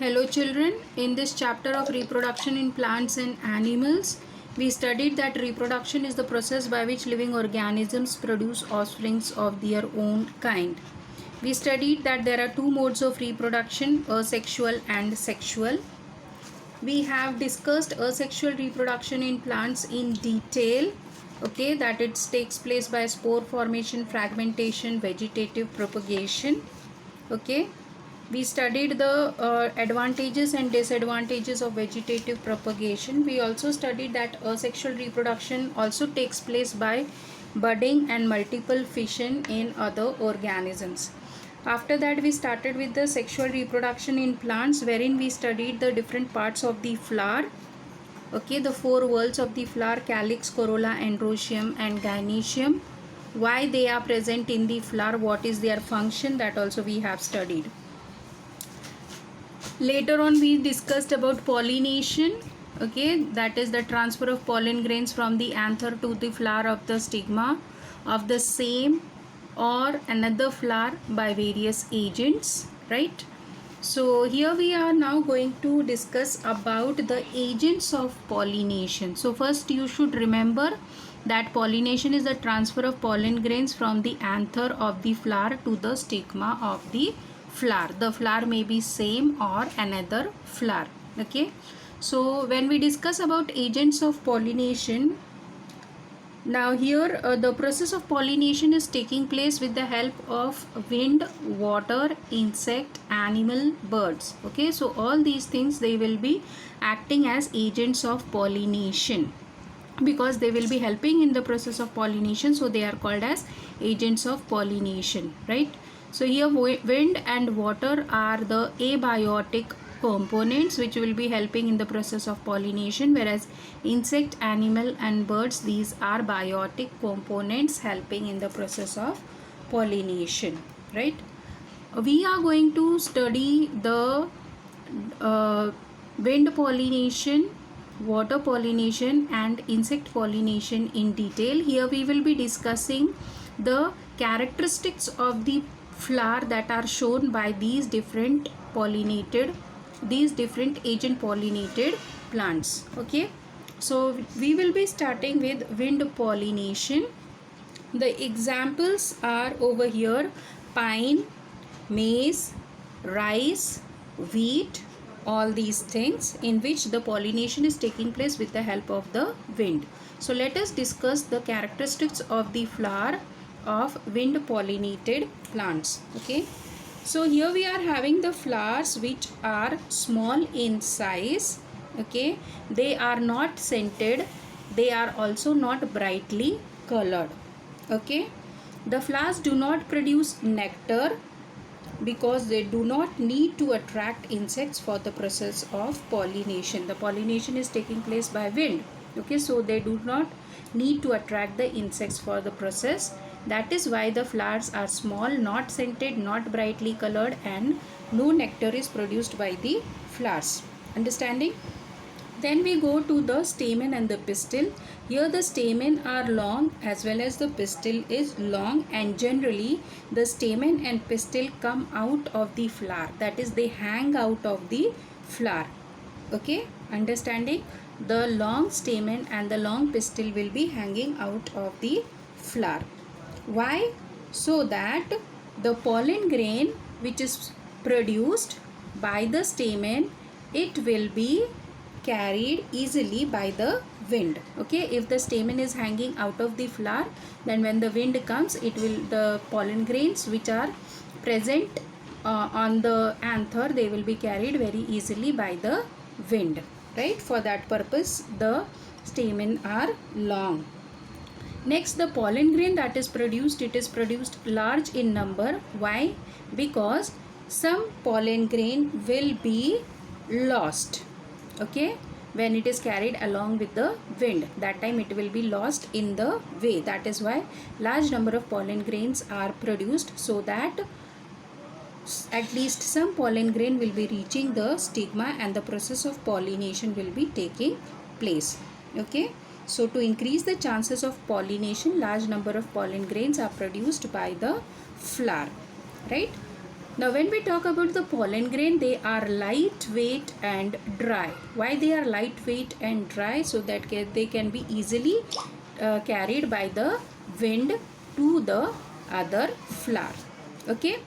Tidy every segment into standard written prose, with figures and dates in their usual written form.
Hello children, in this chapter of reproduction in plants and animals, we studied that reproduction is the process by which living organisms produce offsprings of their own kind. We studied that there are two modes of reproduction, asexual and sexual. We have discussed asexual reproduction in plants in detail, okay, that it takes place by spore formation, fragmentation, vegetative propagation, okay. We studied the advantages and disadvantages of vegetative propagation. We also studied that asexual reproduction also takes place by budding and multiple fission in other organisms. After that, we started with the sexual reproduction in plants, wherein we studied the different parts of the flower, okay, the four whorls of the flower: calyx, corolla, androecium and gynoecium. Why they are present in the flower, what is their function, that also we have studied. Later on we discussed about pollination, okay, that is the transfer of pollen grains from the anther to the flower of the stigma of the same or another flower by various agents, right? So here we are now going to discuss about the agents of pollination. So first you should remember that pollination is the transfer of pollen grains from the anther of the flower to the stigma of the flower. The flower may be same or another flower, okay. So when we discuss about agents of pollination, now here the process of pollination is taking place with the help of wind, water, insect, animal, birds, okay. So all these things, they will be acting as agents of pollination because they will be helping in the process of pollination, so they are called as agents of pollination, right? So here wind and water are the abiotic components which will be helping in the process of pollination, whereas insect, animal and birds, these are biotic components helping in the process of pollination, right? We are going to study the wind pollination, water pollination and insect pollination in detail. Here we will be discussing the characteristics of the flower that are shown by these different agent pollinated plants, okay. So we will be starting with wind pollination. The examples are over here: pine, maize, rice, wheat, all these things in which the pollination is taking place with the help of the wind. So let us discuss the characteristics of the flower of wind pollinated plants, okay. So here we are having the flowers which are small in size, okay. They are not scented, they are also not brightly colored, okay. The flowers do not produce nectar because they do not need to attract insects for the process of pollination. The pollination is taking place by wind, okay, so they do not need to attract the insects for the process. That is why the flowers are small, not scented, not brightly colored, and no nectar is produced by the flowers. Understanding? Then we go to the stamen and the pistil. Here the stamen are long as well as the pistil is long, and generally the stamen and pistil come out of the flower, that is they hang out of the flower, okay. Understanding? The long stamen and the long pistil will be hanging out of the flower. Why? So that the pollen grain which is produced by the stamen, it will be carried easily by the wind, okay. If the stamen is hanging out of the flower, then when the wind comes, it will, the pollen grains which are present on the anther, they will be carried very easily by the wind, right? For that purpose the stamen are long. Next, the pollen grain that is produced, it is produced large in number. Why? Because some pollen grain will be lost, okay, when it is carried along with the wind. That time it will be lost in the way. That is why large number of pollen grains are produced, so that at least some pollen grain will be reaching the stigma and the process of pollination will be taking place, okay. So to increase the chances of pollination, large number of pollen grains are produced by the flower, right? Now when we talk about the pollen grain, they are lightweight and dry. Why they are lightweight and dry? So that they can be easily carried by the wind to the other flower. Okay.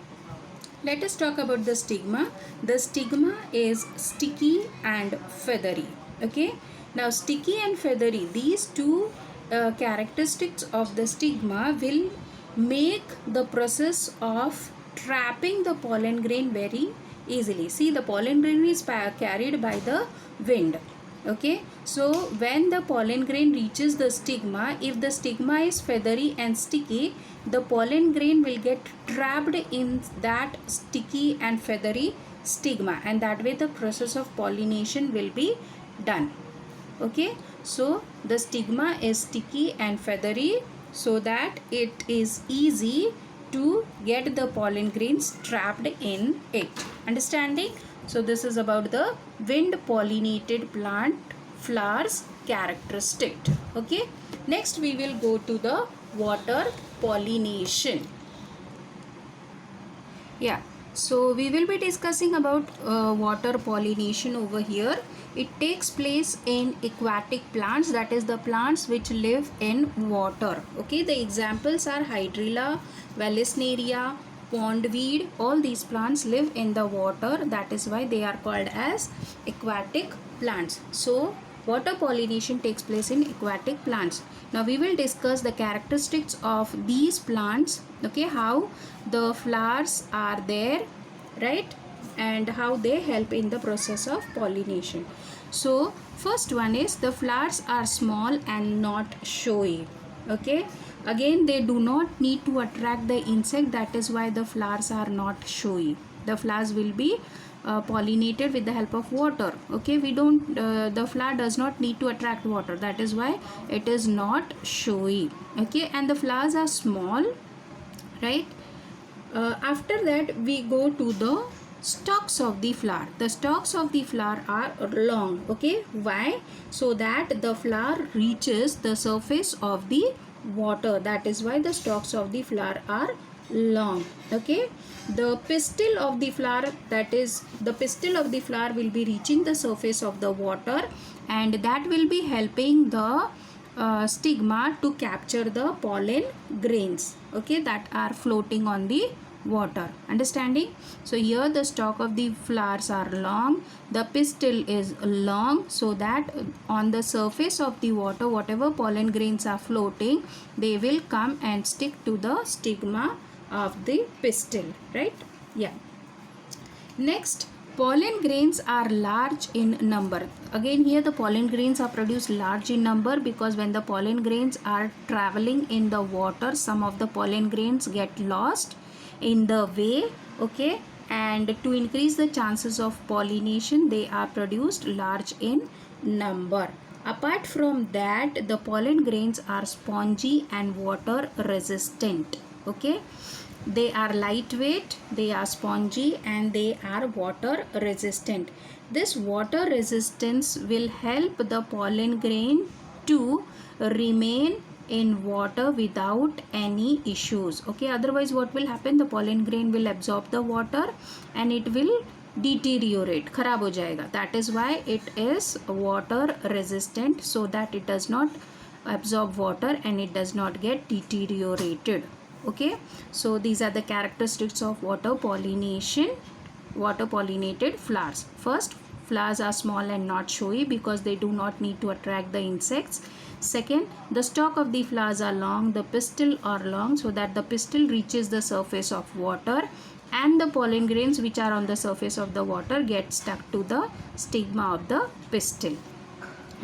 Let us talk about the stigma. The stigma is sticky and feathery. Okay. Now sticky and feathery, these two characteristics of the stigma will make the process of trapping the pollen grain very easily. See, the pollen grain is carried by the wind. Okay, so when the pollen grain reaches the stigma, if the stigma is feathery and sticky, the pollen grain will get trapped in that sticky and feathery stigma, and that way the process of pollination will be done. Okay, so the stigma is sticky and feathery so that it is easy to get the pollen grains trapped in it. Understanding? So this is about the wind pollinated plant flowers characteristic. Okay, next we will go to the water pollination. Yeah, so we will be discussing about water pollination over here. It takes place in aquatic plants, that is the plants which live in water. Okay, the examples are Hydrilla, Vallisneria, pondweed. All these plants live in the water, that is why they are called as aquatic plants. So water pollination takes place in aquatic plants. Now we will discuss the characteristics of these plants. Okay, how the flowers are there, right, and how they help in the process of pollination. So first one is the flowers are small and not showy. Okay, again they do not need to attract the insect, that is why the flowers are not showy. The flowers will be pollinated with the help of water. Okay, we don't the flower does not need to attract water, that is why it is not showy. Okay, and the flowers are small, right? After that we go to the stalks of the flower. The stalks of the flower are long. Okay, why? So that the flower reaches the surface of the water, that is why the stalks of the flower are long. Okay, the pistil of the flower, that is the pistil of the flower will be reaching the surface of the water, and that will be helping the stigma to capture the pollen grains, okay, that are floating on the water. Understanding? So here the stalk of the flowers are long, the pistil is long, so that on the surface of the water whatever pollen grains are floating, they will come and stick to the stigma of the pistil, right? Yeah. Next, pollen grains are large in number. Again here the pollen grains are produced large in number because when the pollen grains are traveling in the water, some of the pollen grains get lost in the way. Okay, and to increase the chances of pollination, they are produced large in number. Apart from that, the pollen grains are spongy and water resistant. Okay, they are lightweight, they are spongy, and they are water resistant. This water resistance will help the pollen grain to remain in water without any issues. Okay, otherwise what will happen, the pollen grain will absorb the water and it will deteriorate, kharab ho jayega. That is why it is water resistant, so that it does not absorb water and it does not get deteriorated. Okay, so these are the characteristics of water pollination, water pollinated flowers. First, flowers are small and not showy because they do not need to attract the insects. Second, the stalk of the flowers are long, the pistil are long, so that the pistil reaches the surface of water, and the pollen grains which are on the surface of the water get stuck to the stigma of the pistil.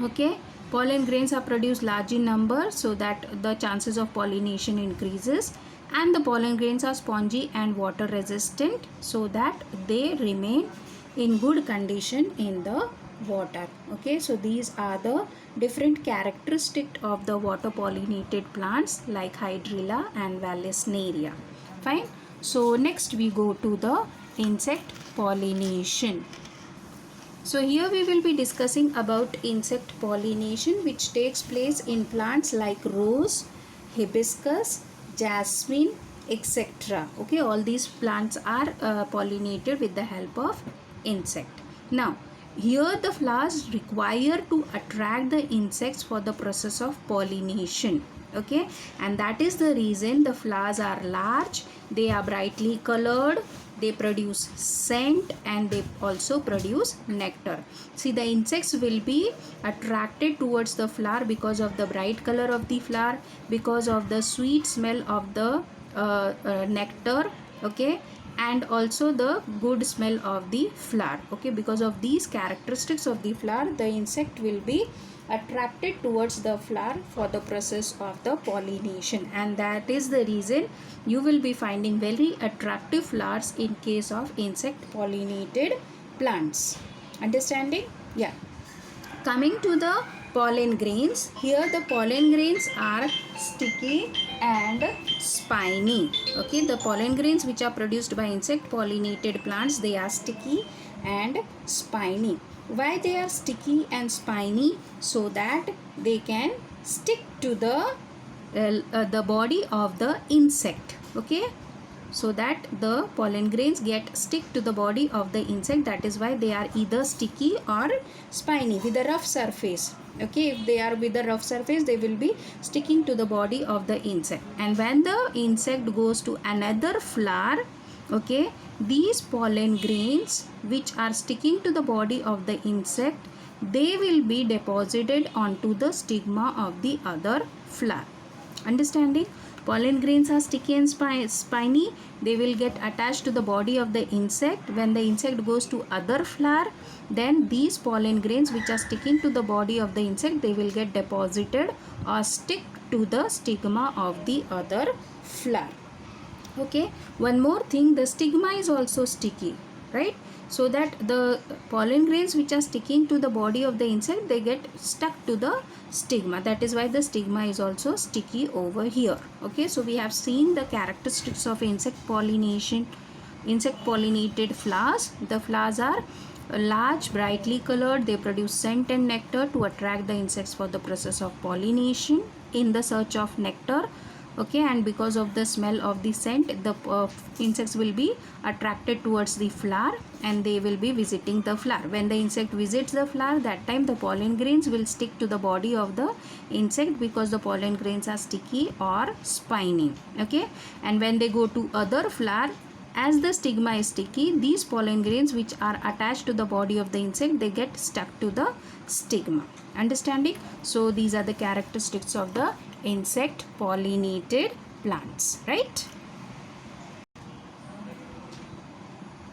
Okay, pollen grains are produced large in number so that the chances of pollination increases, and the pollen grains are spongy and water resistant so that they remain in good condition in the water. Okay, so these are the different characteristics of the water pollinated plants like Hydrilla and Vallisneria. Fine. So next we go to the insect pollination. So here we will be discussing about insect pollination, which takes place in plants like rose, hibiscus, jasmine, etc. Okay, all these plants are pollinated with the help of insect. Now here the flowers require to attract the insects for the process of pollination. Okay, and that is the reason the flowers are large, they are brightly colored, they produce scent, and they also produce nectar. See, the insects will be attracted towards the flower because of the bright color of the flower, because of the sweet smell of the nectar. Okay, and also the good smell of the flower. Okay, because of these characteristics of the flower, the insect will be attracted towards the flower for the process of the pollination, and that is the reason you will be finding very attractive flowers in case of insect pollinated plants. Understanding? Yeah. Coming to the pollen grains, here the pollen grains are sticky and spiny. Okay, the pollen grains which are produced by insect pollinated plants, they are sticky and spiny. Why they are sticky and spiny? So that they can stick to the body of the insect. Okay, so that the pollen grains get stick to the body of the insect. That is why they are either sticky or spiny with a rough surface. Okay, if they are with a rough surface, they will be sticking to the body of the insect, and when the insect goes to another flower, okay, these pollen grains which are sticking to the body of the insect, they will be deposited onto the stigma of the other flower. Understanding? Pollen grains are sticky and spiny. They will get attached to the body of the insect. When the insect goes to other flower, then these pollen grains which are sticking to the body of the insect, they will get deposited or stick to the stigma of the other flower. Okay, one more thing, the stigma is also sticky, right? So that the pollen grains which are sticking to the body of the insect, they get stuck to the stigma. That is why the stigma is also sticky over here. Okay, so we have seen the characteristics of insect pollination, insect pollinated flowers. The flowers are large, brightly colored, they produce scent and nectar to attract the insects for the process of pollination in the search of nectar. Okay, and because of the smell of the scent, the insects will be attracted towards the flower and they will be visiting the flower. When the insect visits the flower, that time the pollen grains will stick to the body of the insect because the pollen grains are sticky or spiny. Okay, and when they go to other flower, as the stigma is sticky, these pollen grains which are attached to the body of the insect, they get stuck to the stigma. Understanding? So these are the characteristics of the insect pollinated plants, right?